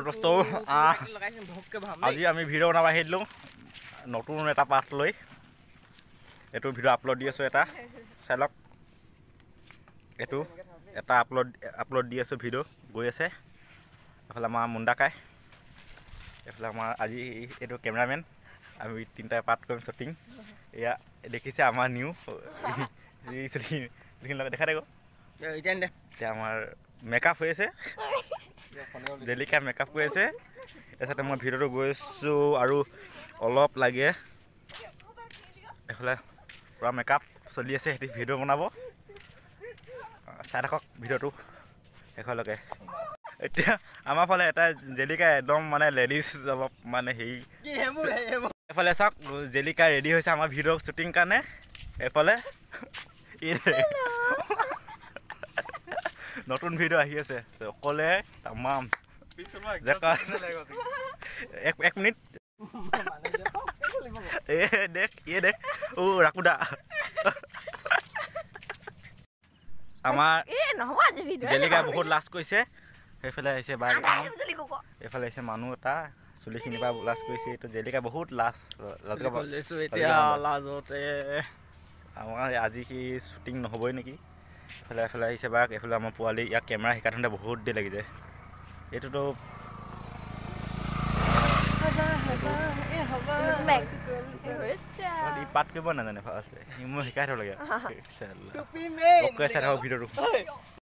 দোস্তো আজি আমি ভিডিঅ' বনাব আহিলোঁ নতুন এটা পাঠ লৈ এইটো ভিডিঅ' আপলোড দি আছোঁ এটা চাই লওক এইটো এটা আপলোড দি আছোঁ ভিডিঅ' গৈ আছে এফালে আমাৰ মুণ্ডাকাই এফালে আমাৰ আজি এইটো কেমেৰামেন আমি তিনিটা পাৰ্ট কৰিম শ্বুটিং এয়া দেখিছে আমাৰ নিউ লগত দেখা থাকো এতিয়া আমাৰ মেকআপ হৈ আছে জেলিকা মেকআপ কৰি আছে তাৰপিছতে মই ভিডিঅ'টো গৈছোঁ আৰু অলপ লাগে এইফালে পূৰা মেকআপ চলি আছে সিহঁতি ভিডিঅ' বনাব চাই থাকক ভিডিঅ'টো শেষলৈকে এতিয়া আমাৰ ফালে এটা জেলিকা একদম মানে লেডিজ অলপ মানে হেৰি এইফালে চাওক জেলিকা ৰেডি হৈছে আমাৰ ভিডিঅ' শ্বুটিং কাৰণে এইফালে নতুন ভিডিঅ' আহি আছে অকলে তামাম এক মিনিট দেখ ৰাকুদা আমাৰ জেলিকা বহুত লাজ কৰিছে সেইফালে আহিছে বাইক এইফালে আহিছে মানুহ এটা চুলিখিনি পৰা লাজ কৰিছে এইটো জেলিকা বহুত লাজ এতিয়া লাজতে আমাৰ আজি সি শ্বুটিং নহ'বই নেকি এফালে আহিছে বাইক এইফালে আমাৰ পোৱালি ইয়াক কেমেৰা শিকা থাকোঁতে বহুত দেৰি লাগি যায় এইটোতো পাত কৰিব নাজানে ফাৰ্ষ্ট সি মই শিকাই থ'ব লাগে ভিডিঅ'টো